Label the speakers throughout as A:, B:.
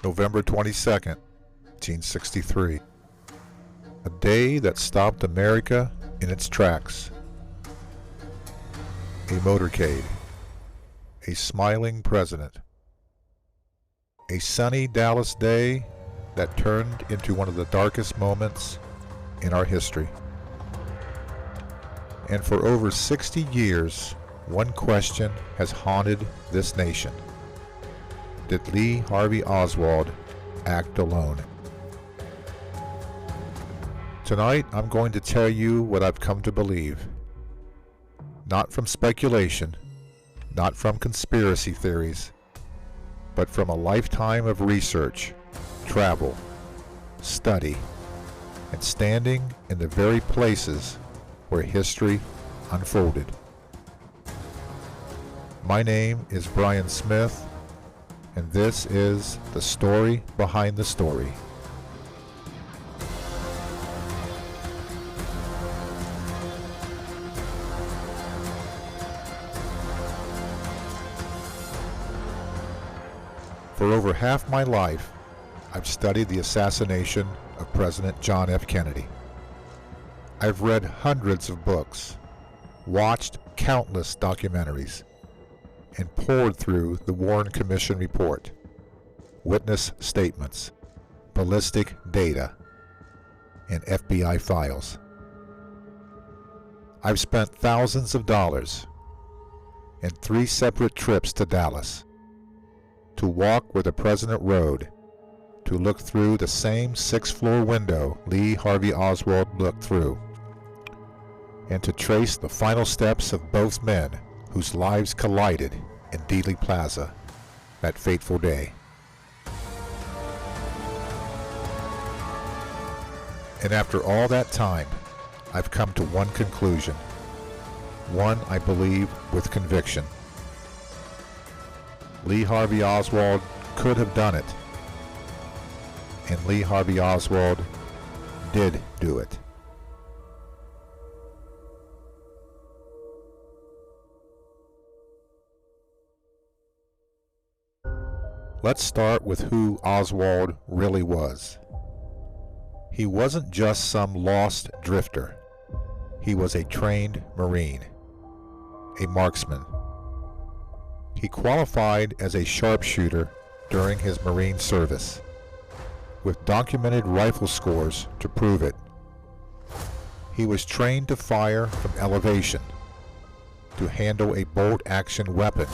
A: November 22nd, 1963. A day that stopped America in its tracks. A motorcade. A smiling president. A sunny Dallas day that turned into one of the darkest moments in our history. And for over 60 years, one question has haunted this nation. Did Lee Harvey Oswald act alone? Tonight, I'm going to tell you what I've come to believe. Not from speculation, not from conspiracy theories, but from a lifetime of research, travel, study, and standing in the very places where history unfolded. My name is Brian Smith, and this is the story behind the story. For over half my life, I've studied the assassination of President John F. Kennedy. I've read hundreds of books, watched countless documentaries, and pored through the Warren Commission report, witness statements, ballistic data, and FBI files. I've spent thousands of dollars and 3 separate trips to Dallas to walk where the president rode, to look through the same 6th-floor window Lee Harvey Oswald looked through, and to trace the final steps of both men whose lives collided in Dealey Plaza that fateful day. And after all that time, I've come to one conclusion, one I believe with conviction. Lee Harvey Oswald could have done it, and Lee Harvey Oswald did do it. Let's start with who Oswald really was. He wasn't just some lost drifter. He was a trained Marine, a marksman. He qualified as a sharpshooter during his Marine service, with documented rifle scores to prove it. He was trained to fire from elevation, to handle a bolt-action weapon,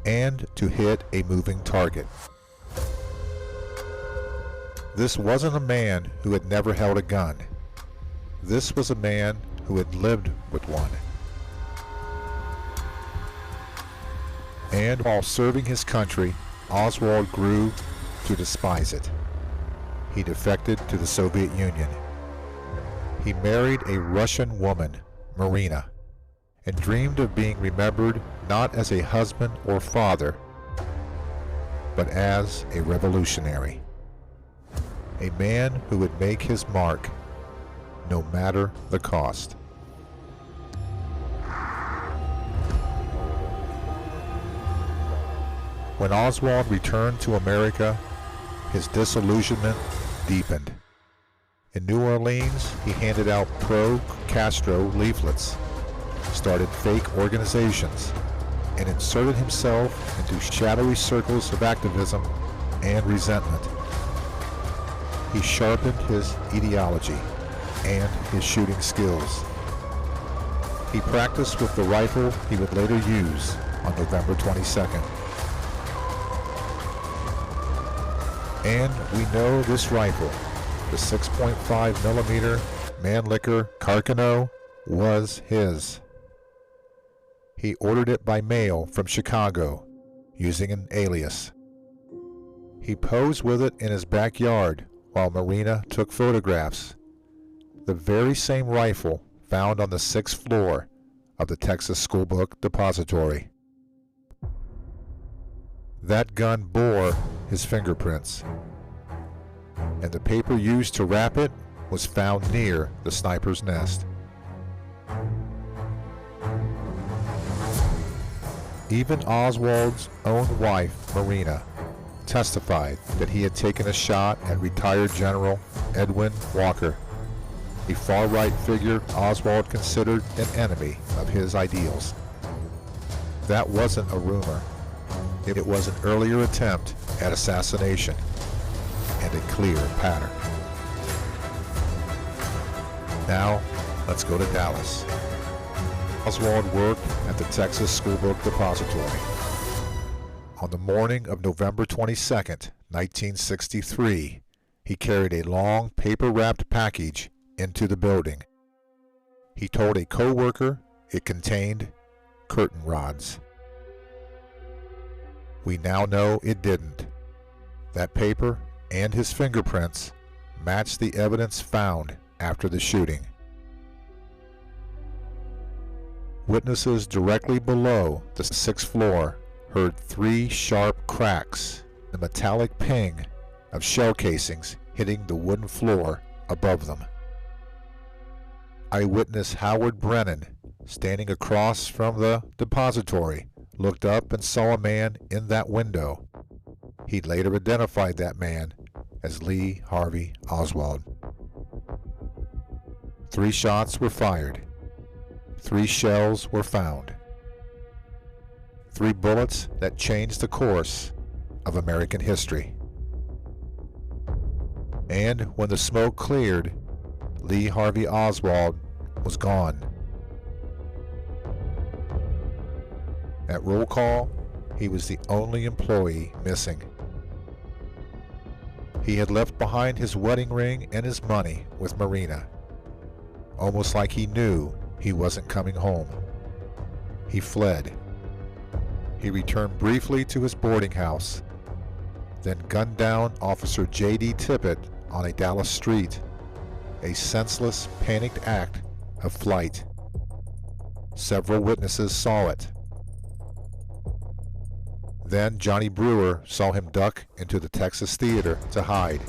A: and to hit a moving target. This wasn't a man who had never held a gun. This was a man who had lived with one. And while serving his country, Oswald grew to despise it. He defected to the Soviet Union. He married a Russian woman, Marina, and dreamed of being remembered not as a husband or father, but as a revolutionary. A man who would make his mark, no matter the cost. When Oswald returned to America, his disillusionment deepened. In New Orleans, he handed out pro-Castro leaflets, started fake organizations, and inserted himself into shadowy circles of activism and resentment. He sharpened his ideology and his shooting skills. He practiced with the rifle he would later use on November 22nd. And we know this rifle, the 6.5 millimeter Mannlicher Carcano, was his. He ordered it by mail from Chicago, using an alias. He posed with it in his backyard while Marina took photographs. The very same rifle found on the 6th floor of the Texas Schoolbook Depository. That gun bore his fingerprints, and the paper used to wrap it was found near the sniper's nest. Even Oswald's own wife, Marina, testified that he had taken a shot at retired General Edwin Walker, a far-right figure Oswald considered an enemy of his ideals. That wasn't a rumor. It was an earlier attempt at assassination and a clear pattern. Now, let's go to Dallas. Oswald worked at the Texas School Book Depository. On the morning of November 22, 1963, he carried a long paper-wrapped package into the building. He told a co-worker it contained curtain rods. We now know it didn't. That paper and his fingerprints matched the evidence found after the shooting. Witnesses directly below the 6th floor heard 3 sharp cracks, the metallic ping of shell casings hitting the wooden floor above them. Eyewitness Howard Brennan, standing across from the depository, looked up and saw a man in that window. He later identified that man as Lee Harvey Oswald. 3 shots were fired. 3 shells were found. 3 bullets that changed the course of American history. And when the smoke cleared, Lee Harvey Oswald was gone. At roll call, he was the only employee missing. He had left behind his wedding ring and his money with Marina, almost like he knew he wasn't coming home. He fled. He returned briefly to his boarding house, then gunned down Officer J.D. Tippit on a Dallas street, a senseless, panicked act of flight. Several witnesses saw it. Then Johnny Brewer saw him duck into the Texas Theater to hide.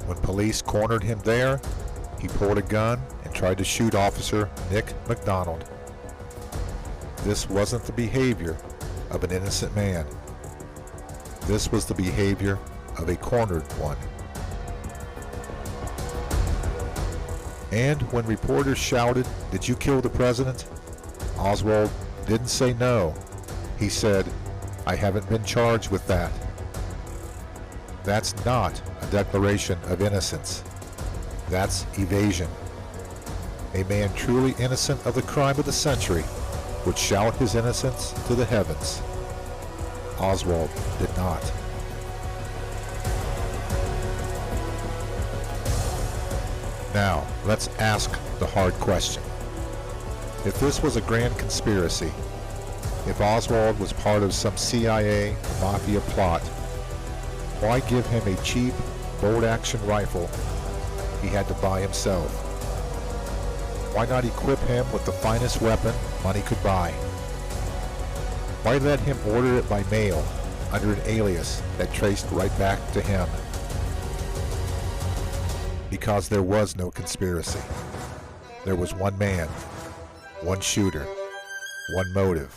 A: When police cornered him there, he pulled a gun and tried to shoot Officer Nick McDonald. This wasn't the behavior of an innocent man. This was the behavior of a cornered one. And when reporters shouted, "Did you kill the president?" Oswald didn't say no. He said, "I haven't been charged with that." That's not a declaration of innocence. That's evasion. A man truly innocent of the crime of the century would shout his innocence to the heavens. Oswald did not. Now, let's ask the hard question. If this was a grand conspiracy, if Oswald was part of some CIA or mafia plot, why give him a cheap, bolt-action rifle he had to buy himself? Why not equip him with the finest weapon money could buy? Why let him order it by mail under an alias that traced right back to him? Because there was no conspiracy. There was one man, one shooter, one motive.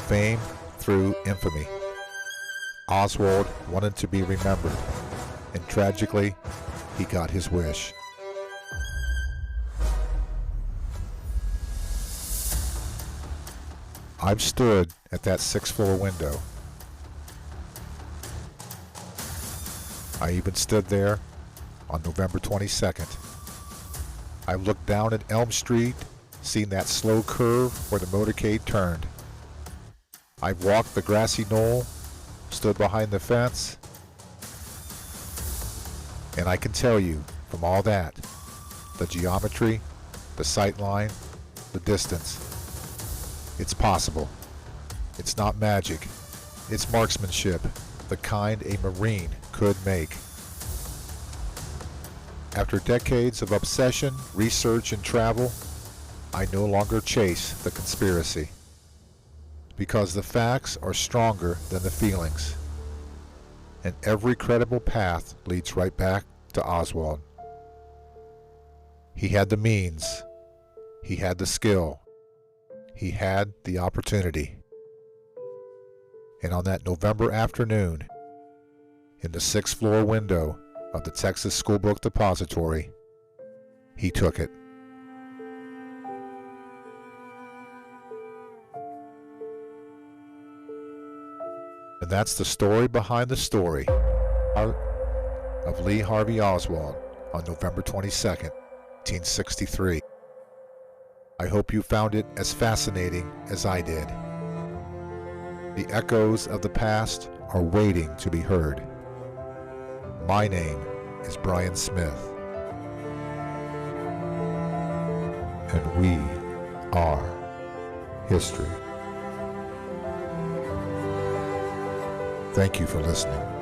A: Fame through infamy. Oswald wanted to be remembered, and tragically, he got his wish. I've stood at that 6th floor window. I even stood there on November 22nd. I've looked down at Elm Street, seen that slow curve where the motorcade turned. I've walked the grassy knoll, stood behind the fence, and I can tell you from all that, the geometry, the sight line, the distance, it's possible. It's not magic. It's marksmanship, the kind a Marine could make. After decades of obsession, research, and travel, I no longer chase the conspiracy, because the facts are stronger than the feelings, and every credible path leads right back to Oswald. He had the means, he had the skill, he had the opportunity. And on that November afternoon, in the 6th floor window of the Texas School Book Depository, he took it. And that's the story behind the story of Lee Harvey Oswald on November 22nd, 1863. I hope you found it as fascinating as I did. The echoes of the past are waiting to be heard. My name is Brian Smith, and we are history. Thank you for listening.